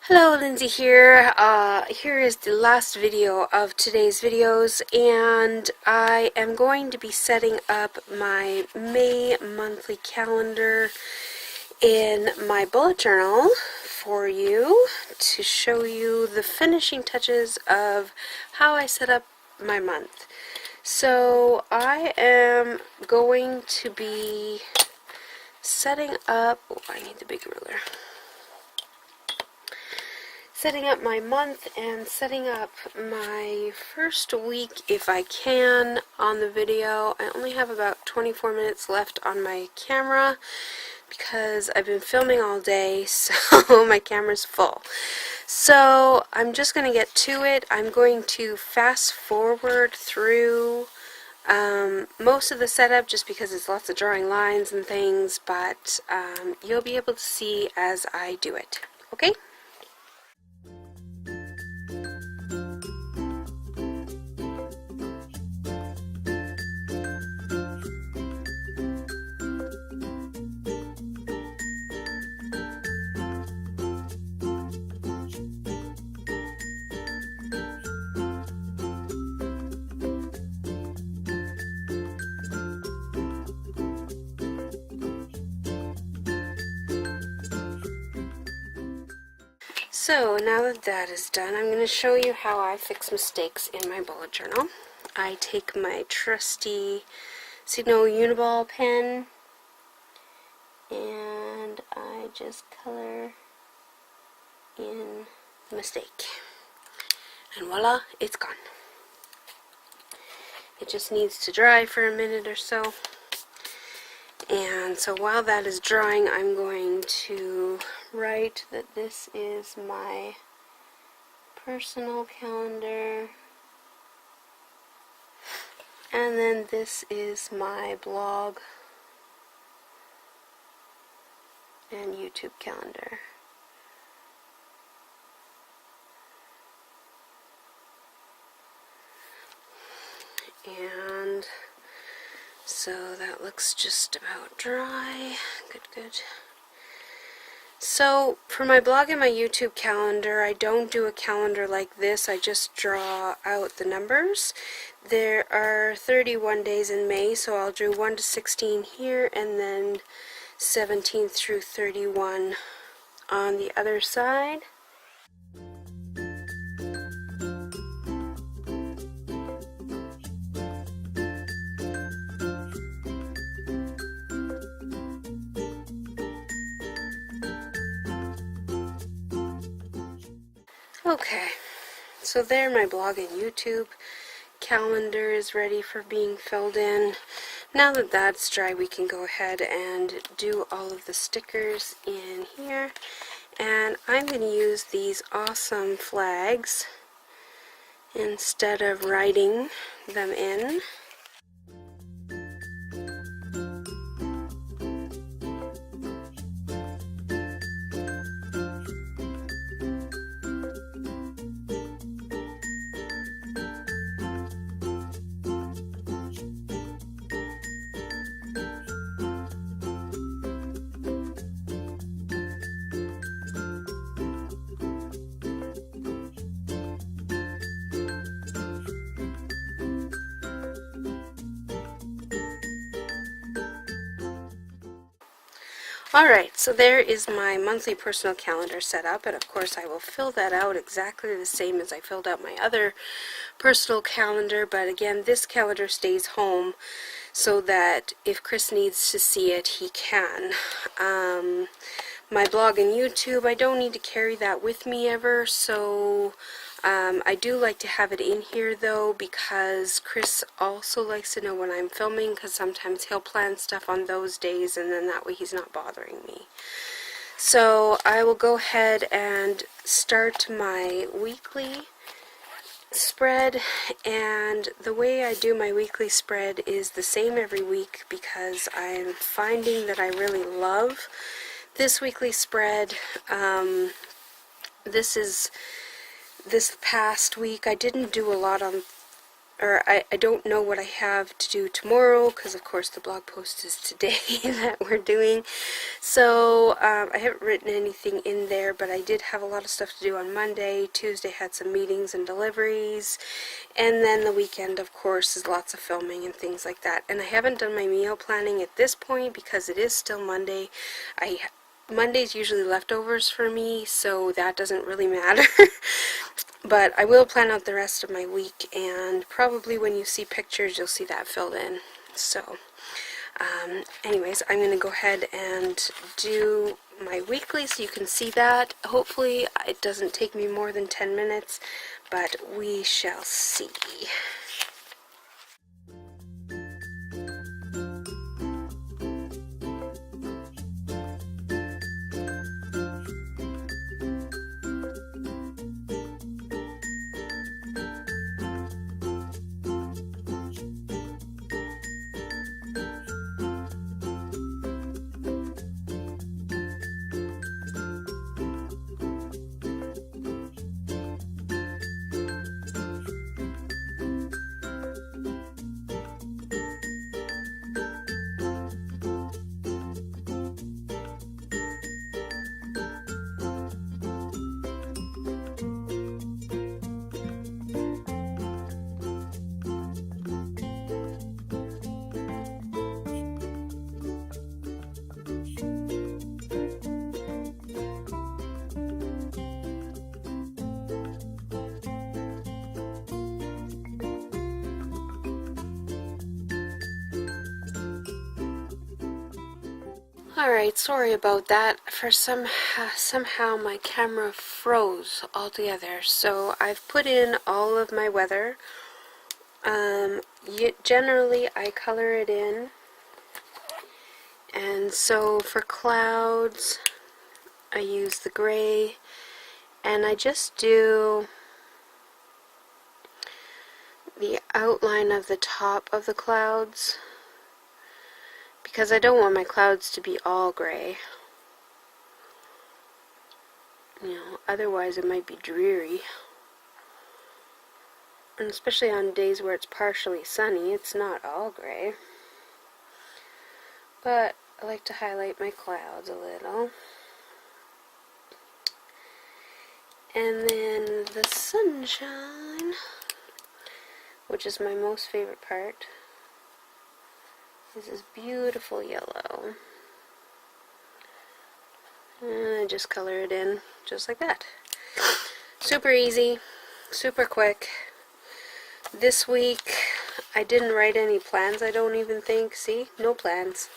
Hello, Lindsay here. Here is the last video of today's videos, and I am going to be setting up my May monthly calendar in my bullet journal for you to show you the finishing touches of how I set up my month. So I am going to be setting up, oh, I need the big ruler. Setting up my month and setting up my first week if I can on the video. I only have about 24 minutes left on my camera because I've been filming all day, so my camera's full. So I'm just going to get to it. I'm going to fast forward through most of the setup just because it's lots of drawing lines and things, but you'll be able to see as I do it. Okay? So now that that is done, I'm going to show you how I fix mistakes in my bullet journal. I take my trusty Signal Uniball pen and I just color in the mistake. And voila, it's gone. It just needs to dry for a minute or so. And so while that is drying, I'm going to write that this is my personal calendar, and then this is my blog and YouTube calendar. And so that looks just about dry. Good. So for my blog and my YouTube calendar, I don't do a calendar like this. I just draw out the numbers. There are 31 days in May, so I'll do 1 to 16 here and then 17 through 31 on the other side. Okay, so there my blog and YouTube calendar is ready for being filled in. Now that that's dry, we can go ahead and do all of the stickers in here. And I'm going to use these awesome flags instead of writing them in. Alright, so there is my monthly personal calendar set up, and of course I will fill that out exactly the same as I filled out my other personal calendar, but again, this calendar stays home so that if Chris needs to see it, he can. My blog and YouTube, I don't need to carry that with me ever, so I do like to have it in here though, because Chris also likes to know when I'm filming, because sometimes he'll plan stuff on those days and then that way he's not bothering me. So I will go ahead and start my weekly spread, and the way I do my weekly spread is the same every week because I'm finding that I really love this weekly spread. This past week I didn't do a lot on or I don't know what I have to do tomorrow, because of course the blog post is today that we're doing. So I haven't written anything in there, but I did have a lot of stuff to do on Monday. Tuesday had some meetings and deliveries, and then the weekend, of course, is lots of filming and things like that. And I haven't done my meal planning at this point because it is still Monday. Monday's usually leftovers for me, so that doesn't really matter. But I will plan out the rest of my week, and probably when you see pictures, you'll see that filled in. So, anyways, I'm going to go ahead and do my weekly so you can see that. Hopefully, it doesn't take me more than 10 minutes, but we shall see. Alright, sorry about that. For somehow my camera froze altogether. So I've put in all of my weather. Generally I color it in. And so for clouds, I use the gray. And I just do the outline of the top of the clouds, because I don't want my clouds to be all gray. You know, otherwise it might be dreary. And especially on days where it's partially sunny, it's not all gray. But I like to highlight my clouds a little. And then the sunshine, which is my most favorite part, is this beautiful yellow. And I just color it in just like that. Super easy, super quick. This week I didn't write any plans, I don't even think. See? No plans.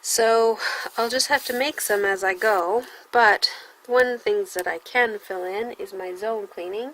So I'll just have to make some as I go. But one of the things that I can fill in is my zone cleaning.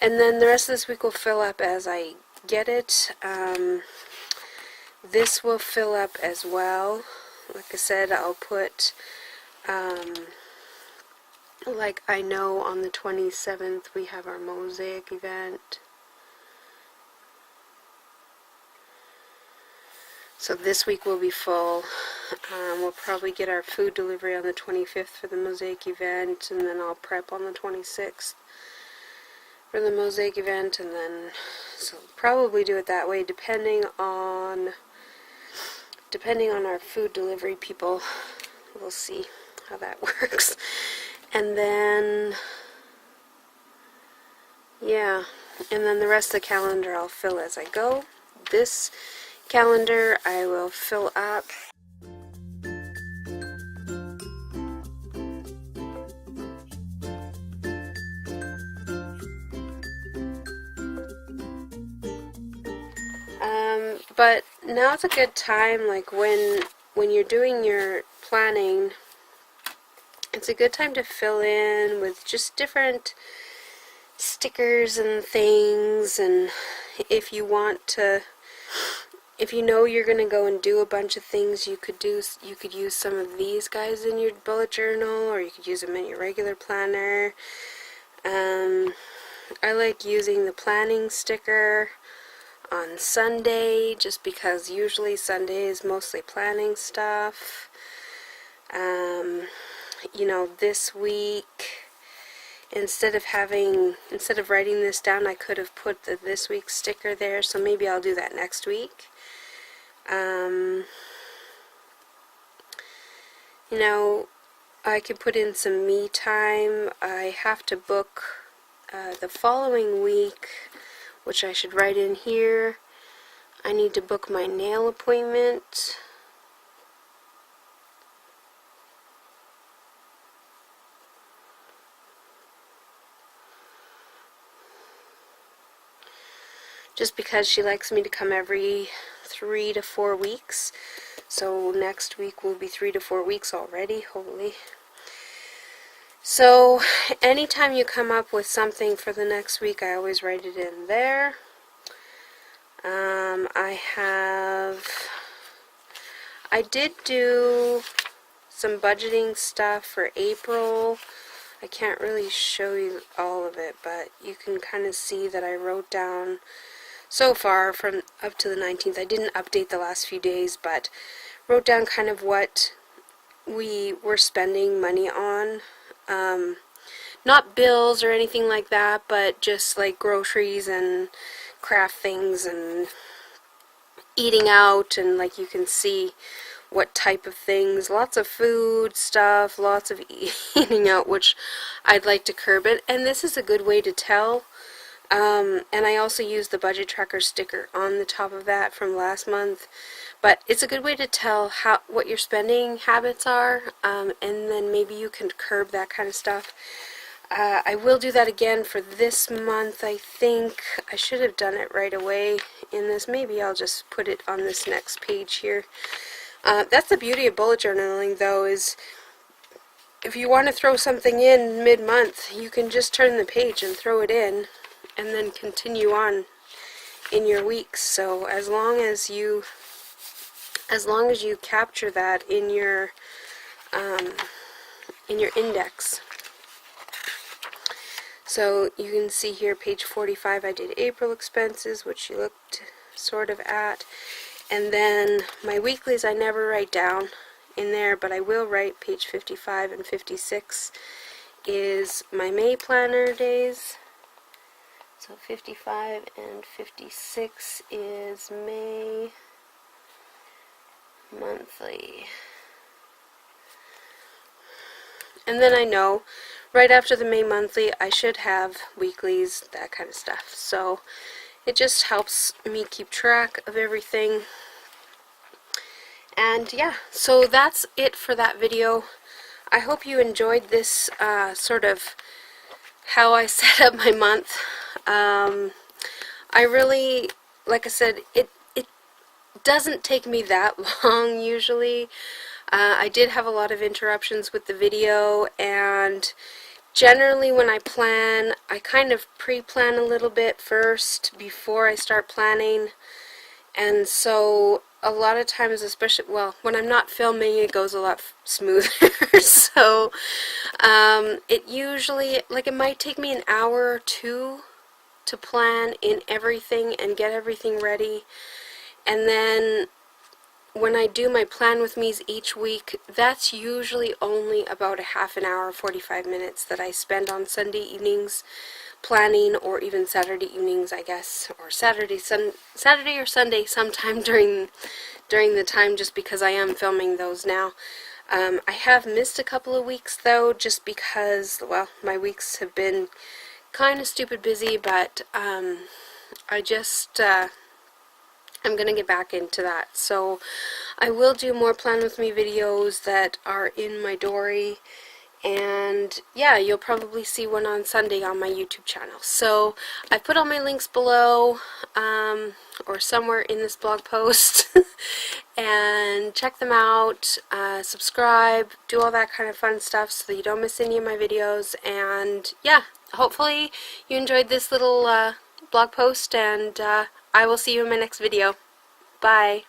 And then the rest of this week will fill up as I get it. This will fill up as well. Like I said, I'll put, like I know on the 27th we have our mosaic event. So this week will be full. We'll probably get our food delivery on the 25th for the mosaic event, and then I'll prep on the 26th. For the mosaic event, and then so probably do it that way, depending on our food delivery people. We'll see how that works. And then yeah, and then the rest of the calendar I'll fill as I go. This calendar I will fill up. But now's a good time, like when you're doing your planning, it's a good time to fill in with just different stickers and things. And if you want to if you know you're going to go and do a bunch of things, you could use some of these guys in your bullet journal, or you could use them in your regular planner. I like using the planning sticker on Sunday, just because usually Sunday is mostly planning stuff. You know, this week, instead of writing this down, I could have put the this week sticker there, so maybe I'll do that next week. You know, I could put in some me time. I have to book the following week, which I should write in here. I need to book my nail appointment. Just because she likes me to come every 3 to 4 weeks. So next week will be 3 to 4 weeks already, holy. So anytime you come up with something for the next week, I always write it in there. I did do some budgeting stuff for April. I can't really show you all of it, but you can kind of see that I wrote down so far from up to the 19th. I didn't update the last few days, but wrote down kind of what we were spending money on. Not bills or anything like that, but just like groceries and craft things and eating out, and like you can see what type of things. Lots of food stuff, lots of eating out, which I'd like to curb it. And this is a good way to tell. And I also use the budget tracker sticker on the top of that from last month. But it's a good way to tell what your spending habits are, and then maybe you can curb that kind of stuff. I will do that again for this month. I think I should have done it right away in this. Maybe I'll just put it on this next page here. That's the beauty of bullet journaling, though, is if you want to throw something in mid-month, you can just turn the page and throw it in, and then continue on in your weeks. So as long as you capture that in your index. So you can see here, page 45, I did April expenses, which you looked sort of at. And then my weeklies I never write down in there, but I will write. Page 55 and 56 is my May planner days. So 55 and 56 is May monthly. And then I know right after the May monthly I should have weeklies, that kind of stuff. So it just helps me keep track of everything. And yeah, so that's it for that video. I hope you enjoyed this sort of how I set up my month. I really, like I said, it doesn't take me that long usually. I did have a lot of interruptions with the video, and generally when I plan, I kind of pre-plan a little bit first before I start planning. And so a lot of times, especially, well, when I'm not filming, it goes a lot smoother. So it usually, like, it might take me an hour or two to plan in everything and get everything ready. And then when I do my plan with me's each week, that's usually only about a half an hour, 45 minutes that I spend on Sunday evenings planning, or even Saturday evenings, I guess, or Saturday or Sunday sometime during the time, just because I am filming those now. I have missed a couple of weeks though, just because, well, my weeks have been kind of stupid busy, but I just I'm gonna get back into that. So I will do more plan with me videos that are in my dory, and yeah, you'll probably see one on Sunday on my YouTube channel. So I put all my links below, or somewhere in this blog post, and check them out, subscribe, do all that kind of fun stuff so that you don't miss any of my videos. And yeah, hopefully you enjoyed this little blog post, and I will see you in my next video. Bye.